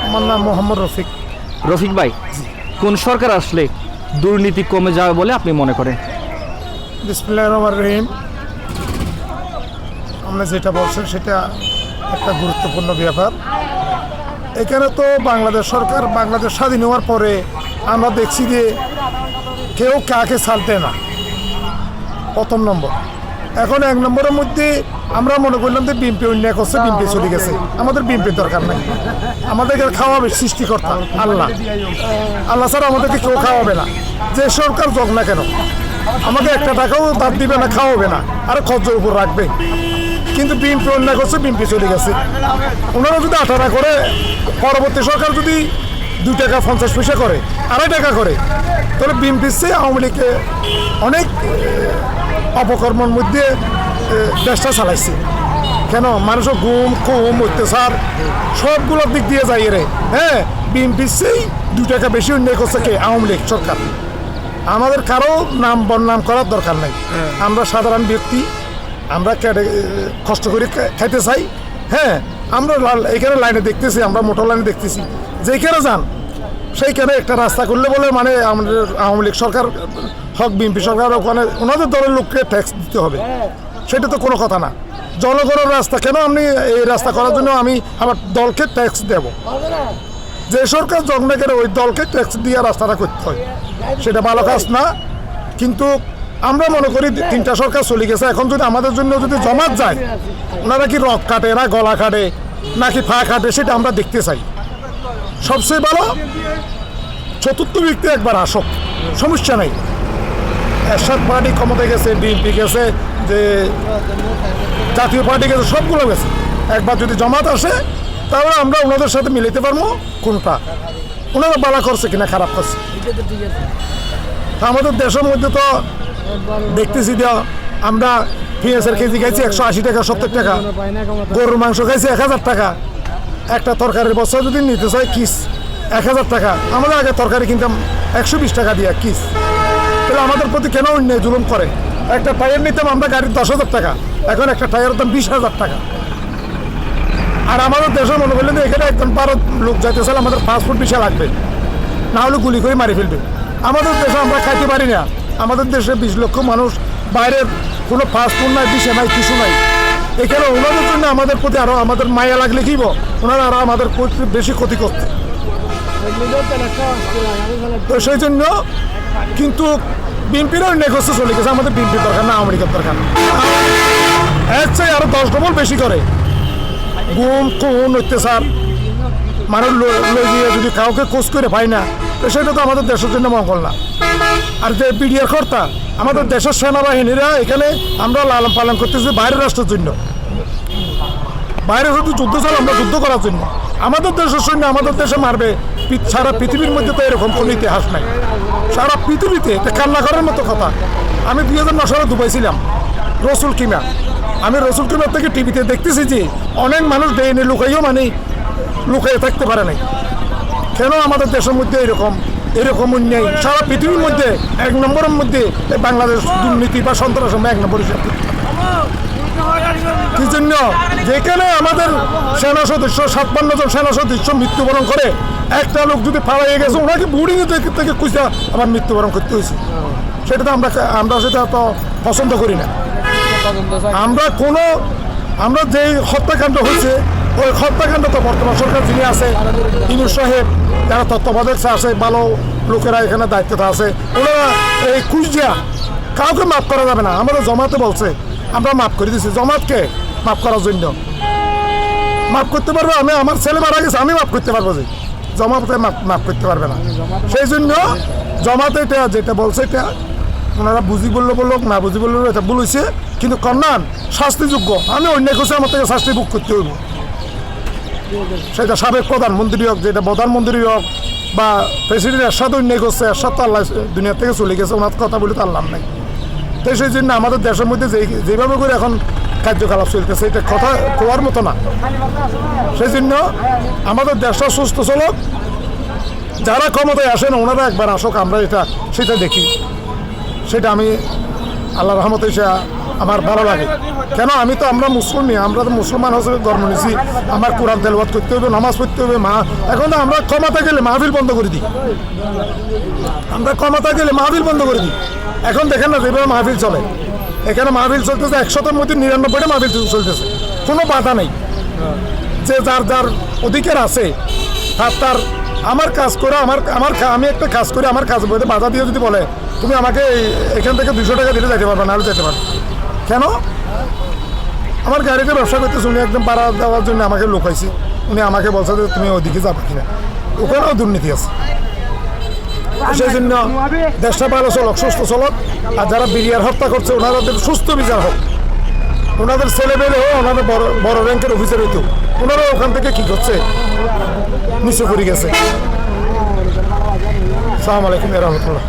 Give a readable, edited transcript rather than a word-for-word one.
আমার নাম মোহাম্মদ রফিক। রফিক ভাই, কোন সরকার আসলে দুর্নীতি কমে যাবে বলে আপনি মনে করেন? বিসমিল্লাহির রহমানির রহিম। আপনি যেটা বলছেন সেটা একটা গুরুত্বপূর্ণ ব্যাপার। এখানে তো বাংলাদেশ সরকার বাংলাদেশ স্বাধীন হওয়ার পরে আমরা দেখছি যে কেউ কাকে ছাড়তে না, প্রথম নম্বর। এখন এক নম্বরের মধ্যে আমরা মনে করলাম যে বিএনপি অন্যায় করছে, বিএনপি চলে গেছে, আমাদের বিএনপির দরকার নাই। আমাদেরকে খাওয়াবে সৃষ্টিকর্তা আল্লাহ, আল্লাহ ছাড়া আমাদেরকে কেউ খাওয়াবে না। যে সরকার যোগ না কেন আমাকে একটা টাকাও দাঁত দিবে না, খাওয়াবে না, আর খরচের উপর রাখবে। কিন্তু বিএনপি অন্যায় করছে, বিএনপি চলে গেছে। ওনারা যদি 18 করে, পরবর্তী সরকার যদি 2 টাকা 50 পয়সা করে, 2.5 টাকা করে, তাহলে বিএনপির চেয়ে আওয়ামী লীগকে অনেক অপকর্মের মধ্যে দেশটা চালাইছে। কেন মানুষের গুম খুম অত্যাচার সবগুলোর দিক দিয়ে যাই রে। হ্যাঁ, বিএনপির চেয়ে 2 টাকা বেশি অন্যায় করছে কে? আওয়ামী লীগ সরকার। আমাদের কারো নাম বদনাম করার দরকার নাই। আমরা সাধারণ ব্যক্তি, আমরা কষ্ট করে খাইতে চাই। হ্যাঁ, আমরা এইখানে লাইনে দেখতেছি, আমরা মোটর লাইনে দেখতেছি, যেখানে যান সেইখানে একটা রাস্তা করলে বলে মানে আমাদের আওয়ামী লীগ সরকার হক বিএনপি সরকার ওখানে ওনাদের দলের লোককে ট্যাক্স দিতে হবে, সেটা তো কোনো কথা না। জনগণের রাস্তা কেন আপনি এই রাস্তা করার জন্য আমি আমার দলকে ট্যাক্স দেব? যে সরকার জন্মে করে ওই দলকে ট্যাক্স দিয়ে রাস্তাটা করতে হয়, সেটা ভালো কাজ না। কিন্তু আমরা মনে করি 3টা সরকার চলে গেছে, এখন যদি আমাদের জন্য যদি জমাত যায়, ওনারা কি রক কাটে না গলা কাটে নাকি ফা কাটে, সেটা আমরা দেখতে চাই। সবচেয়ে ভালো চতুর্থ ব্যক্তি একবার আসক, সমস্যা নেই। এরশাদ পার্টি ক্ষমতায় গেছে, বিএনপি গেছে, যে জাতীয় পার্টি গেছে, সবগুলো গেছে। একবার যদি জমাত আসে তাহলে আমরা ওনাদের সাথে মিলাইতে পারবো কোনটা ওনারা বালা করছে কিনা খারাপ করছে। আমাদের দেশের মধ্যে তো দেখতেছি যে আমরা পেঁয়াজের কেজি খাইছি 180 টাকা 70 টাকা, গরুর মাংস খাইছি 1000 টাকা। একটা তরকারির বস্তা যদি নিতে চাই কিস 1000 টাকা, আমাদের আগে তরকারি কিনতাম 120 টাকা দিয়ে কিস। তাহলে আমাদের প্রতি কেন অন্যায় জুলুম করে? একটা টায়ার নিতাম আমরা গাড়ির 10,000 টাকা, এখন একটা টায়ারের দাম 20,000 টাকা। আর আমাদের দেশে মনে করলেন যে এখানে একদম 12 লোক যাইতে চাইলে আমাদের পাসপোর্ট ভিসা লাগবে, না হলে গুলি করে মারি ফেলবে। আমাদের দেশে আমরা খাইতে পারি না। আমাদের দেশে 20 লক্ষ মানুষ, বাইরের কোনো পাসপোর্ট নাই, ভিসা নাই, কিছু নাই। এখানে ওনাদের জন্য আমাদের প্রতি আরও আমাদের মায়া লাগলে কি ওনারা আরও আমাদের বেশি ক্ষতি করতে। তো সেই জন্য কিন্তু বিএনপিরও নেগোসে চলে গেছে, আমাদের বিএনপির দরকার না, আওয়ামী লীগের দরকার। এর চেয়ে আরও 10 ডবল বেশি করে গুম খুন অত্যাচার মানুষ লই গিয়ে যদি কাউকে কোচ করে পাই না, তো সেটা তো আমাদের দেশের জন্য মঙ্গল না। আর যে বিডিআর কর্তা আমাদের দেশের সেনাবাহিনীরা এখানে আমরা লালন পালন করতেছি বাইরের রাষ্ট্রের জন্য। বাইরে শুধু যুদ্ধ চাল, আমরা যুদ্ধ করার জন্য। আমাদের দেশের সৈন্য আমাদের দেশে মারবে, সারা পৃথিবীর মধ্যে তো এরকম কোনো ইতিহাস নাই। সারা পৃথিবীতে এটা কান্না করার মতো কথা। আমি 2009 সালে দুবাই ছিলাম, রসুল কিমা। আমি রসুল কিমার থেকে টিভিতে দেখতেছি যে অনেক মানুষ দেয়নি লুকাইও মানে লুকাইয়ে থাকতে পারে নাই। কেন আমাদের দেশের মধ্যে এরকম অন্যায়? সারা পৃথিবীর মধ্যে 1 নম্বরের মধ্যে বাংলাদেশ দুর্নীতি বা সন্ত্রাস 1 নম্বর হিসাবে। কি জন্য? যেখানে আমাদের সেনা সদস্য 57 জন সেনা সদস্য মৃত্যুবরণ করে, একটা লোক যদি পালিয়ে গেছে ওনাকে বোর্ডিং থেকে খুঁজে আবার মৃত্যুবরণ করতে হয়েছে। সেটা তো আমরা সেটা তো পছন্দ করি না। আমরা যেই হত্যাকাণ্ড হয়েছে ওই হত্যাকাণ্ড তো বর্তমান সরকার যিনি আছে ইউনূস সাহেব, যারা তত্ত্বাবধায়ক আছে, ভালো লোকেরা এখানে দায়িত্বটা আছে, ওনারা এই খুঁজিয়া কাউকে মাফ করা যাবে না। আমাদের জমাতে বলছে আমরা মাফ করে দিচ্ছি, জমাতকে মাফ করার জন্য মাফ করতে পারবে। আমি আমার ছেলে মারা গেছে, আমি মাফ করতে পারবো, যে জমাতে মাফ করতে পারবে না। সেই জন্য জমাতে এটা যেটা বলছে এটা ওনারা বুঝি বললো না বুঝি বললো এটা বলেছে, কিন্তু কন্যান শাস্তিযোগ্য। আমি অন্যায় করছি, আমার থেকে শাস্তি ভোগ করতে হইব। সেটা সাবেক প্রধানমন্ত্রী হোক, যেটা প্রধানমন্ত্রী হোক বা প্রেসিডেন্ট, এরশাদ অন্যায় করছে, এরশাদ তো আল্লাহ দুনিয়া থেকে চলে গেছে, ওনার কথা বলে তো আল্লাহ নাই। তো সেই জন্য আমাদের দেশের মধ্যে যেভাবে করে এখন কার্যকলাপ চলতেছে এটা কথা কোয়ার মতো না। সেই জন্য আমাদের দেশটা সুস্থ চলক, যারা ক্ষমতায় আসেন ওনারা একবার আসুক, আমরা সেটা দেখি। সেটা আমি আল্লাহর রহমতে আমার ভালো লাগে। কেন আমি তো আমরা মুসলিম, আমরা তো মুসলমান হিসেবে জন্ম নিয়েছি, আমার কোরআন তেলাওয়াত করতে হবে, নামাজ পড়তে হবে। এখন তো আমরা ক্ষমতা গেলে মাহফিল বন্ধ করে দিই, আমরা ক্ষমতা গেলে মাহফিল বন্ধ করে দিই। এখন দেখেন না যেভাবে মাহফিল চলে, এখানে মাহফিল চলতেছে 100-র মধ্যে 99টা মাহফিল চলতেছে, কোনো বাধা নেই। যে যার যার অধিকার আছে তার আমার কাজ করে আমি একটা কাজ করি, আমার কাজ বলতে বাধা দিয়ে যদি বলে তুমি আমাকে এখান থেকে 200 টাকা দিলে যেতে পারবে না, আর যেতে পারবে কেন? আমার গাড়িতে ব্যবসা করতেছে, উনি একদম ভাড়া দেওয়ার জন্য আমাকে লোকাইছে, উনি আমাকে বলছে যে তুমি ওইদিকে যাবে কিনা, ওখানেও দুর্নীতি আছে। সেই জন্য দেশটা ভালো চলক, সুস্থ চলক, আর যারা বিরিয়ার হত্যা করছে ওনাদের সুস্থ বিচার হোক, ওনাদের ছেলে মেয়ে হোক, ওনাদের বড় র্যাঙ্কের অফিসার হইতো, ওনারা ওখান থেকে কি করছে নিচে পড়ে গেছে। আসসালামু আলাইকুম ওয়া রাহমাতুল্লাহ।